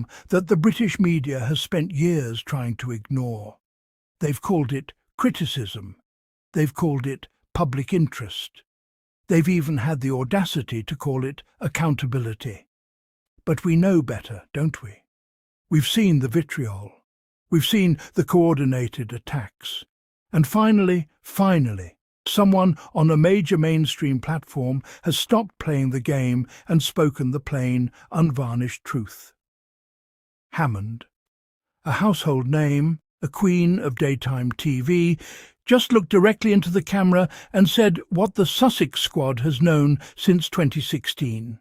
platform that the British media has spent years trying to ignore. They've called it criticism. They've called it public interest. They've even had the audacity to call it accountability. But we know better, don't we? We've seen the vitriol. We've seen the coordinated attacks. And finally, someone on a major mainstream platform has stopped playing the game and spoken the plain, unvarnished truth. Hammond, a household name, a queen of daytime TV, just looked directly into the camera and said what the Sussex squad has known since 2016.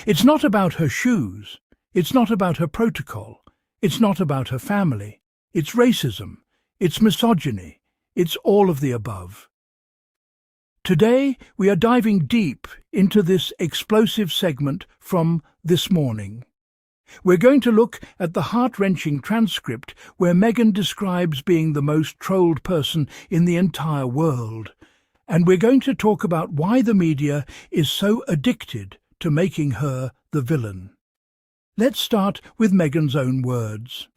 It's not about her shoes. It's not about her protocol. It's not about her family. It's racism. It's misogyny. It's all of the above. Today, we are diving deep into this explosive segment from This Morning. We're going to look at the heart-wrenching transcript where Meghan describes being the most trolled person in the entire world. And we're going to talk about why the media is so addicted to making her the villain. Let's start with Meghan's own words.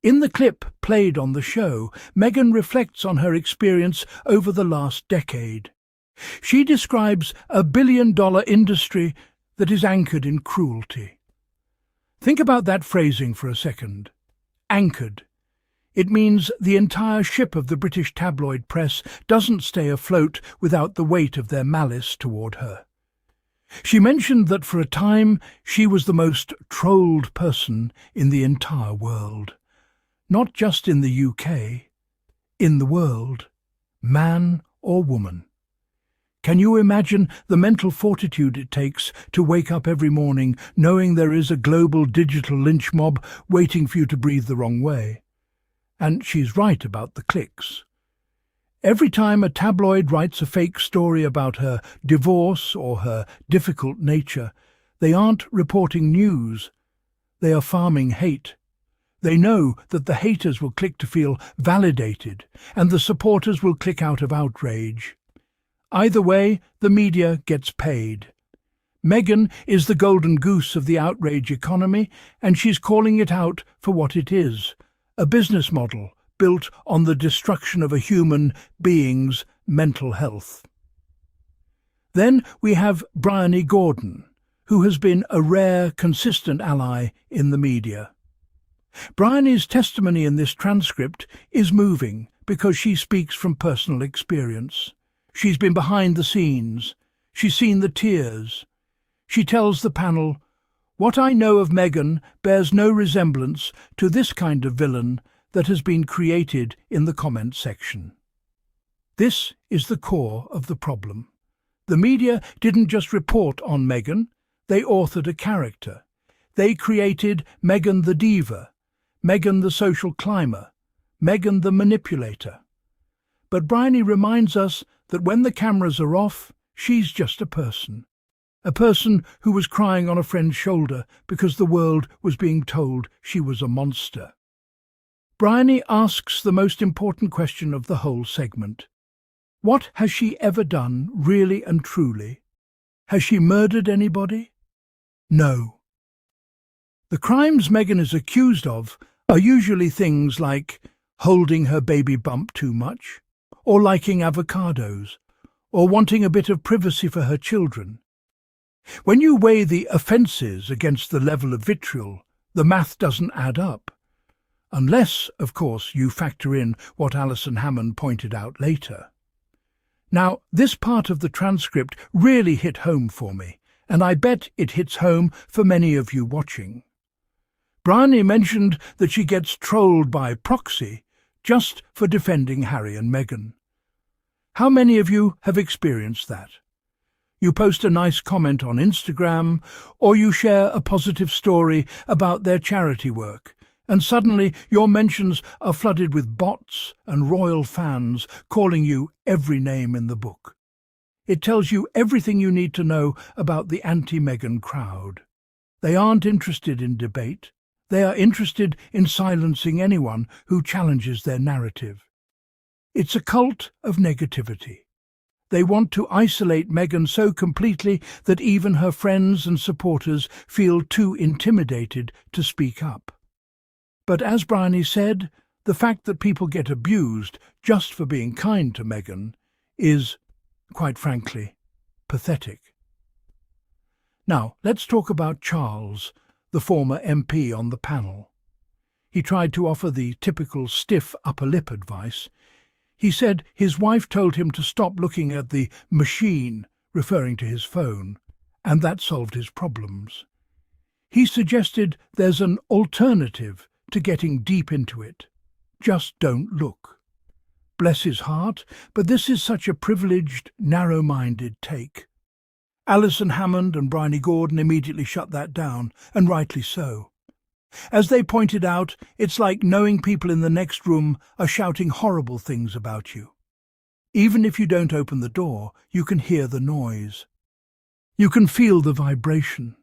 In the clip played on the show, Meghan reflects on her experience over the last decade. She describes a billion-dollar industry that is anchored in cruelty. Think about that phrasing for a second. Anchored. It means the entire ship of the British tabloid press doesn't stay afloat without the weight of their malice toward her. She mentioned that for a time she was the most trolled person in the entire world. Not just in the UK, in the world, man or woman. Can you imagine the mental fortitude it takes to wake up every morning knowing there is a global digital lynch mob waiting for you to breathe the wrong way? And she's right about the clicks. Every time a tabloid writes a fake story about her divorce or her difficult nature, they aren't reporting news. They are farming hate. They know that the haters will click to feel validated, and the supporters will click out of outrage. Either way, the media gets paid. Meghan is the golden goose of the outrage economy, and she's calling it out for what it is, a business model built on the destruction of a human being's mental health. Then we have Bryony Gordon, who has been a rare, consistent ally in the media. Bryony's testimony in this transcript is moving because she speaks from personal experience. She's been behind the scenes. She's seen the tears. She tells the panel, "What I know of Meghan bears no resemblance to this kind of villain that has been created in the comment section." This is the core of the problem. The media didn't just report on Meghan, they authored a character. They created Meghan the diva, Meghan the social climber, Meghan the manipulator. But Bryony reminds us that when the cameras are off, she's just a person who was crying on a friend's shoulder because the world was being told she was a monster. Bryony asks the most important question of the whole segment. What has she ever done, really and truly? Has she murdered anybody? No. The crimes Meghan is accused of are usually things like holding her baby bump too much, or liking avocados, or wanting a bit of privacy for her children. When you weigh the offences against the level of vitriol, the math doesn't add up. Unless, of course, you factor in what Alison Hammond pointed out later. Now, this part of the transcript really hit home for me, and I bet it hits home for many of you watching. Bryony mentioned that she gets trolled by proxy just for defending Harry and Meghan. How many of you have experienced that? You post a nice comment on Instagram, or you share a positive story about their charity work, and suddenly your mentions are flooded with bots and royal fans calling you every name in the book. It tells you everything you need to know about the anti-Meghan crowd. They aren't interested in debate. They are interested in silencing anyone who challenges their narrative. It's a cult of negativity. They want to isolate Meghan so completely that even her friends and supporters feel too intimidated to speak up. But as Bryony said, the fact that people get abused just for being kind to Meghan is, quite frankly, pathetic. Now, let's talk about Charles, the former MP on the panel. He tried to offer the typical stiff upper lip advice. He said his wife told him to stop looking at the machine, referring to his phone, and that solved his problems. He suggested there's an alternative to getting deep into it. Just don't look. Bless his heart, but this is such a privileged, narrow-minded take. Alison Hammond and Bryony Gordon immediately shut that down, and rightly so. As they pointed out, it's like knowing people in the next room are shouting horrible things about you. Even if you don't open the door, you can hear the noise. You can feel the vibration.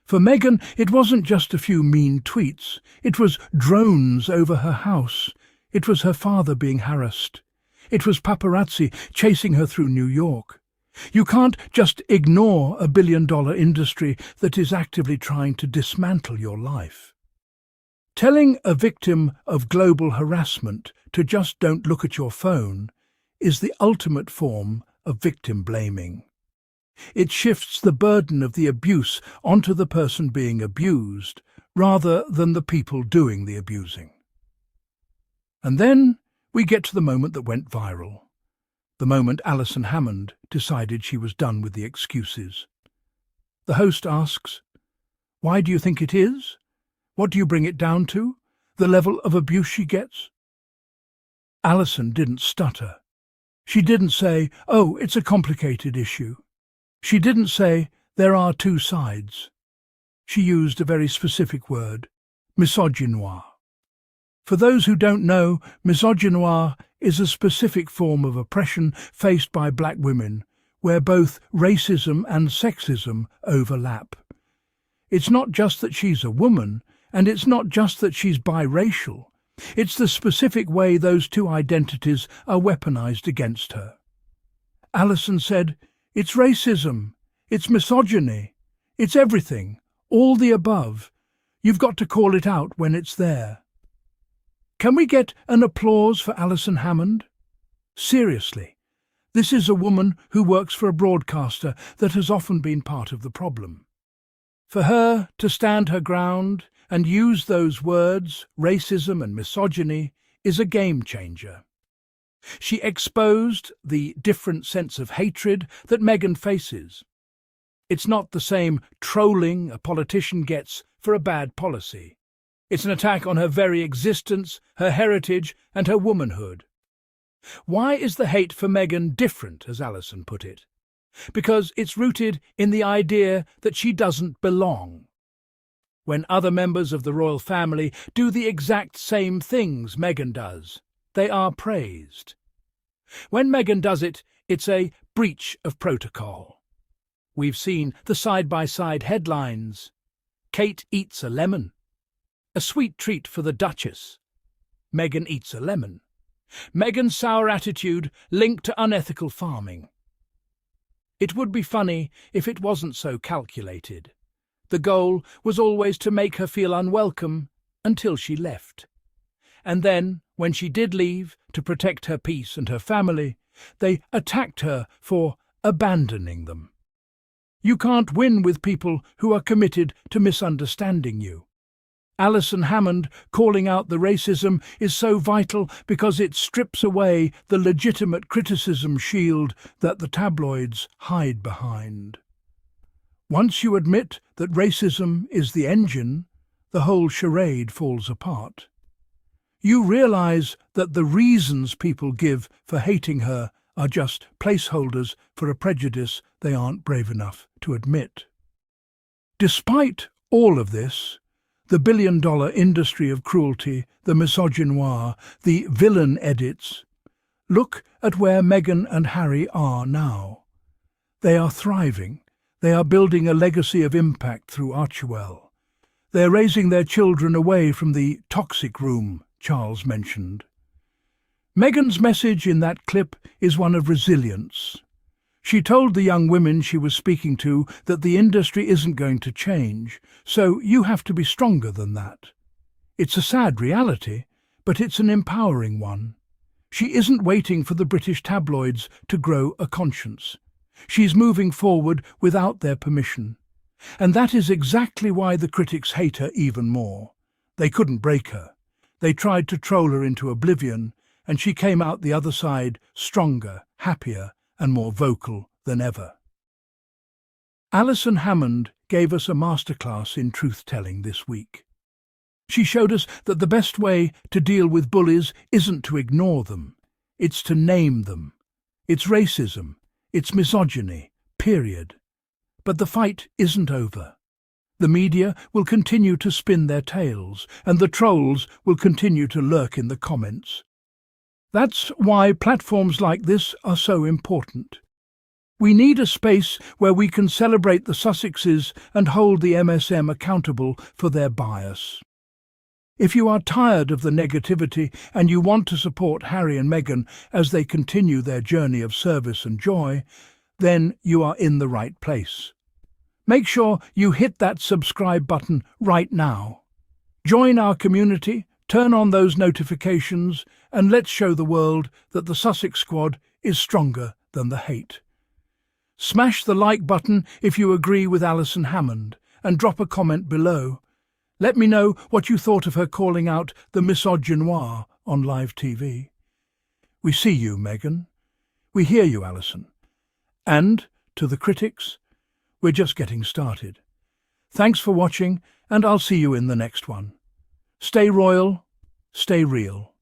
For Meghan, it wasn't just a few mean tweets. It was drones over her house. It was her father being harassed. It was paparazzi chasing her through New York. You can't just ignore a billion-dollar industry that is actively trying to dismantle your life. Telling a victim of global harassment to just don't look at your phone is the ultimate form of victim blaming. It shifts the burden of the abuse onto the person being abused, rather than the people doing the abusing. And then we get to the moment that went viral. The moment Alison Hammond decided she was done with the excuses. The host asks, "Why do you think it is? What do you bring it down to? The level of abuse she gets?" Alison didn't stutter. She didn't say, "Oh, it's a complicated issue." She didn't say, "There are two sides." She used a very specific word, misogyny. For those who don't know, misogyny is a specific form of oppression faced by black women, where both racism and sexism overlap. It's not just that she's a woman, and it's not just that she's biracial. It's the specific way those two identities are weaponized against her. Alison said, "It's racism, it's misogyny, it's everything, all the above. You've got to call it out when it's there." Can we get an applause for Alison Hammond? Seriously, this is a woman who works for a broadcaster that has often been part of the problem. For her to stand her ground and use those words, racism and misogyny, is a game changer. She exposed the different sense of hatred that Meghan faces. It's not the same trolling a politician gets for a bad policy. It's an attack on her very existence, her heritage, and her womanhood. Why is the hate for Meghan different, as Alison put it? Because it's rooted in the idea that she doesn't belong. When other members of the royal family do the exact same things Meghan does, they are praised. When Meghan does it, it's a breach of protocol. We've seen the side-by-side headlines. Kate eats a lemon. A sweet treat for the Duchess. Meghan eats a lemon. Meghan's sour attitude linked to unethical farming. It would be funny if it wasn't so calculated. The goal was always to make her feel unwelcome until she left. And then, when she did leave to protect her peace and her family, they attacked her for abandoning them. You can't win with people who are committed to misunderstanding you. Alison Hammond calling out the racism is so vital because it strips away the legitimate criticism shield that the tabloids hide behind. Once you admit that racism is the engine, the whole charade falls apart. You realize that the reasons people give for hating her are just placeholders for a prejudice they aren't brave enough to admit. Despite all of this, the billion-dollar industry of cruelty, the misogynoir, the villain edits, look at where Meghan and Harry are now. They are thriving. They are building a legacy of impact through Archewell. They are raising their children away from the toxic room Charles mentioned. Meghan's message in that clip is one of resilience. She told the young women she was speaking to that the industry isn't going to change, so you have to be stronger than that. It's a sad reality, but it's an empowering one. She isn't waiting for the British tabloids to grow a conscience. She's moving forward without their permission. And that is exactly why the critics hate her even more. They couldn't break her. They tried to troll her into oblivion, and she came out the other side stronger, happier, and more vocal than ever. Alison Hammond gave us a masterclass in truth-telling this week. She showed us that the best way to deal with bullies isn't to ignore them. It's to name them. It's racism. It's misogyny. Period. But the fight isn't over. The media will continue to spin their tales, and the trolls will continue to lurk in the comments. That's why platforms like this are so important. We need a space where we can celebrate the Sussexes and hold the MSM accountable for their bias. If you are tired of the negativity and you want to support Harry and Meghan as they continue their journey of service and joy, then you are in the right place. Make sure you hit that subscribe button right now. Join our community, turn on those notifications, and let's show the world that the Sussex Squad is stronger than the hate. Smash the like button if you agree with Alison Hammond, and drop a comment below. Let me know what you thought of her calling out the misogynoir on live TV. We see you, Meghan. We hear you, Alison. And, to the critics, we're just getting started. Thanks for watching, and I'll see you in the next one. Stay royal, stay real.